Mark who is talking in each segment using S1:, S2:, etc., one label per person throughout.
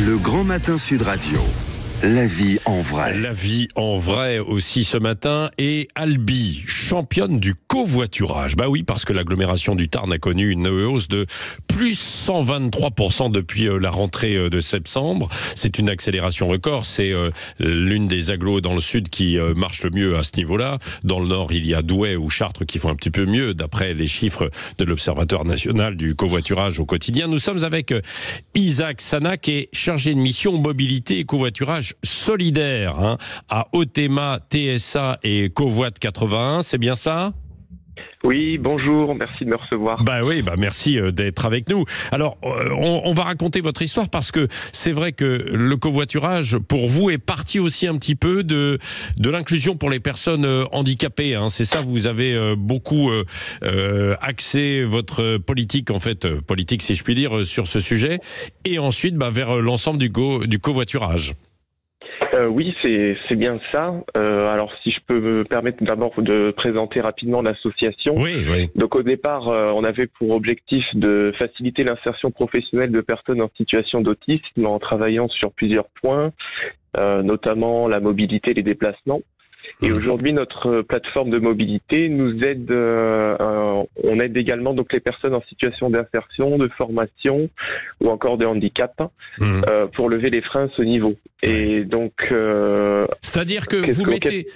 S1: Le Grand Matin Sud Radio. La vie en vrai.
S2: La vie en vrai aussi ce matin. Et Albi, championne du covoiturage. Bah oui, parce que l'agglomération du Tarn a connu une hausse de plus 123% depuis la rentrée de septembre. C'est une accélération record. C'est l'une des agglos dans le sud qui marche le mieux à ce niveau-là. Dans le nord, il y a Douai ou Chartres qui font un petit peu mieux, d'après les chiffres de l'Observatoire national du covoiturage au quotidien. Nous sommes avec Isaac Sana, qui est chargé de mission mobilité et covoiturage solidaire à Otema, TSA et Covoit 81, c'est bien ça ?
S3: Oui, bonjour, merci de me recevoir.
S2: Bah oui, merci d'être avec nous. Alors, on va raconter votre histoire parce que c'est vrai que le covoiturage, pour vous, est parti aussi un petit peu de l'inclusion pour les personnes handicapées. C'est ça, vous avez beaucoup axé votre politique, en fait, politique si je puis dire, sur ce sujet, et ensuite vers l'ensemble du covoiturage.
S3: Oui, c'est bien ça. Alors, si je peux me permettre d'abord de présenter rapidement l'association.
S2: Oui.
S3: Donc, au départ, on avait pour objectif de faciliter l'insertion professionnelle de personnes en situation d'autisme en travaillant sur plusieurs points, notamment la mobilité et les déplacements. Et aujourd'hui, notre plateforme de mobilité nous aide, on aide également donc les personnes en situation d'insertion, de formation ou encore de handicap pour lever les freins à ce niveau. Et donc,
S2: c'est-à-dire que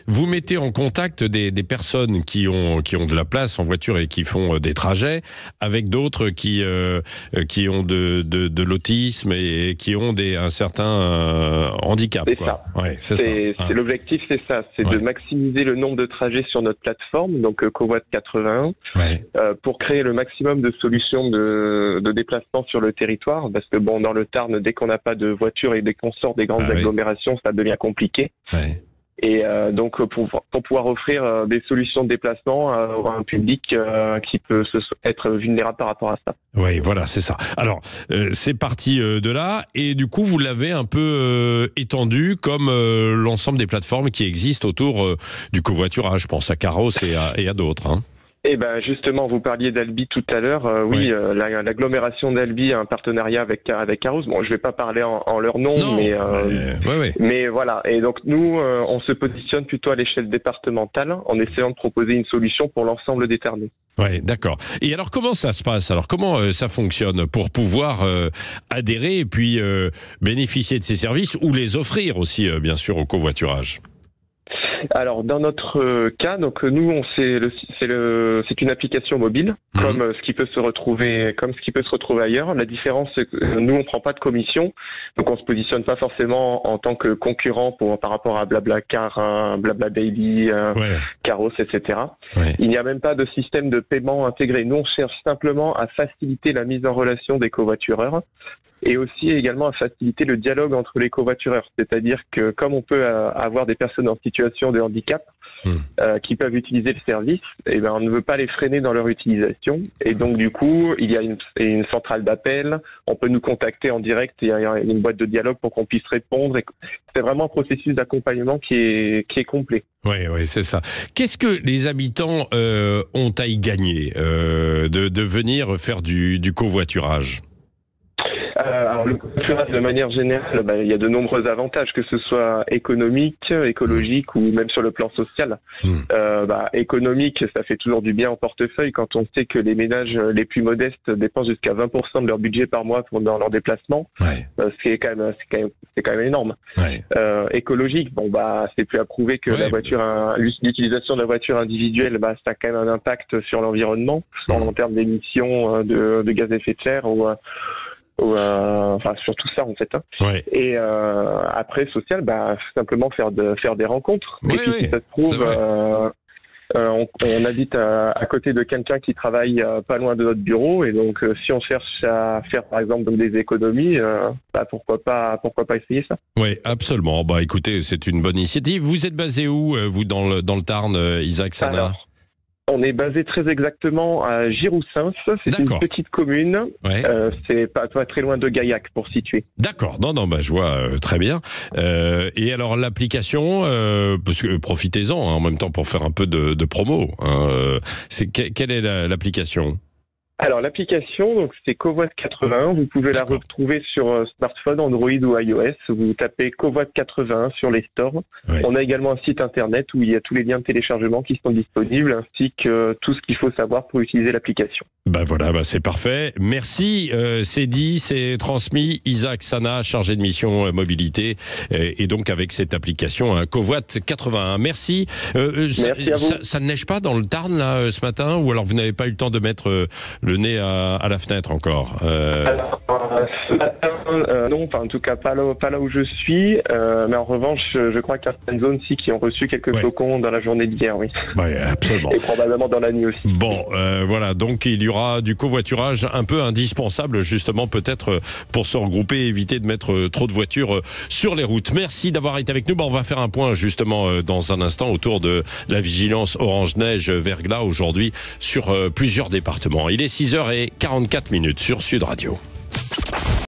S2: vous mettez en contact des personnes qui ont de la place en voiture et qui font des trajets avec d'autres qui ont de l'autisme et qui ont un certain handicap.
S3: C'est
S2: quoi.
S3: ça.
S2: Ouais, c'est ça.
S3: L'objectif, c'est ça, c'est de maximiser le nombre de trajets sur notre plateforme, donc Covoit 81, pour créer le maximum de solutions de déplacement sur le territoire, parce que dans le Tarn, dès qu'on n'a pas de voiture et dès qu'on sort des grandes agglomérations, ça devient compliqué. Et donc pour pouvoir offrir des solutions de déplacement à un public qui peut être vulnérable par rapport à ça.
S2: Oui, voilà, c'est ça. Alors, c'est parti de là, et du coup, vous l'avez un peu étendu comme l'ensemble des plateformes qui existent autour du covoiturage. Je pense à Caros et à d'autres.
S3: Eh ben justement, vous parliez d'Albi tout à l'heure. L'agglomération d'Albi a un partenariat avec Caros. Bon, je vais pas parler en leur nom, mais voilà. Et donc nous, on se positionne plutôt à l'échelle départementale en essayant de proposer une solution pour l'ensemble des Ternais.
S2: Oui, d'accord. Et alors, comment ça se passe ? Alors, comment ça fonctionne pour pouvoir adhérer et puis bénéficier de ces services ou les offrir aussi, bien sûr, au covoiturage ?
S3: Alors dans notre cas, donc nous c'est une application mobile comme ce qui peut se retrouver ailleurs. La différence c'est que nous on prend pas de commission, donc on se positionne pas forcément en tant que concurrent par rapport à BlaBlaCar, BlaBlaDaily, Caros, etc. Il n'y a même pas de système de paiement intégré. Nous on cherche simplement à faciliter la mise en relation des covoitureurs et aussi également à faciliter le dialogue entre les covoitureurs. C'est-à-dire que comme on peut avoir des personnes en situation de handicap qui peuvent utiliser le service, on ne veut pas les freiner dans leur utilisation. Et donc du coup, il y a une centrale d'appel, on peut nous contacter en direct, il y a une boîte de dialogue pour qu'on puisse répondre. C'est vraiment un processus d'accompagnement qui est complet.
S2: Oui, c'est ça. Qu'est-ce que les habitants ont à y gagner de venir faire du covoiturage ?
S3: Alors le covoiturage de manière générale, il y a de nombreux avantages, que ce soit économique, écologique ou même sur le plan social. Économique, ça fait toujours du bien en portefeuille quand on sait que les ménages les plus modestes dépensent jusqu'à 20% de leur budget par mois dans leur déplacement. C'est quand même énorme. Écologique, c'est plus à prouver que l'utilisation de la voiture individuelle, ça a quand même un impact sur l'environnement, en termes d'émissions de gaz à effet de serre sur tout ça en fait. Et après social, simplement faire des rencontres. Si ça se trouve, on habite à côté de quelqu'un qui travaille pas loin de notre bureau, et donc si on cherche à faire par exemple des économies, pourquoi pas essayer ça.
S2: Oui, absolument. Écoutez, c'est une bonne initiative. Vous êtes basé où, vous, dans le Tarn, Isaac Sana ?
S3: Alors, on est basé très exactement à Giroussens, c'est une petite commune, c'est pas très loin de Gaillac pour situer.
S2: D'accord, je vois très bien. Et alors l'application, parce que profitez-en en même temps pour faire un peu de promo, quelle est l'application ?
S3: Alors l'application, donc c'est Covoit 81. Vous pouvez la retrouver sur smartphone, Android ou iOS. Vous tapez Covoit 81 sur les stores.
S2: Ouais.
S3: On a également un site internet où il y a tous les liens de téléchargement qui sont disponibles, ainsi que tout ce qu'il faut savoir pour utiliser l'application.
S2: Ben voilà, c'est parfait. Merci, c'est dit, c'est transmis. Isaac Sana, chargé de mission mobilité, et donc avec cette application Covoit 81. Merci.
S3: Merci à vous.
S2: Ça ne neige pas dans le Tarn là ce matin, ou alors vous n'avez pas eu le temps de mettre le nez à la fenêtre encore?
S3: Alors, ce matin, non, en tout cas pas là où je suis, mais en revanche, je crois qu'il y a certaines zones aussi qui ont reçu quelques flocons dans la journée d'hier, oui.
S2: Ouais, absolument.
S3: Et probablement dans la nuit aussi.
S2: Bon, voilà, donc il y aura du covoiturage un peu indispensable, justement, peut-être pour se regrouper, éviter de mettre trop de voitures sur les routes. Merci d'avoir été avec nous. On va faire un point, justement, dans un instant, autour de la vigilance orange-neige verglas aujourd'hui sur plusieurs départements. Il est 6h44 sur Sud Radio.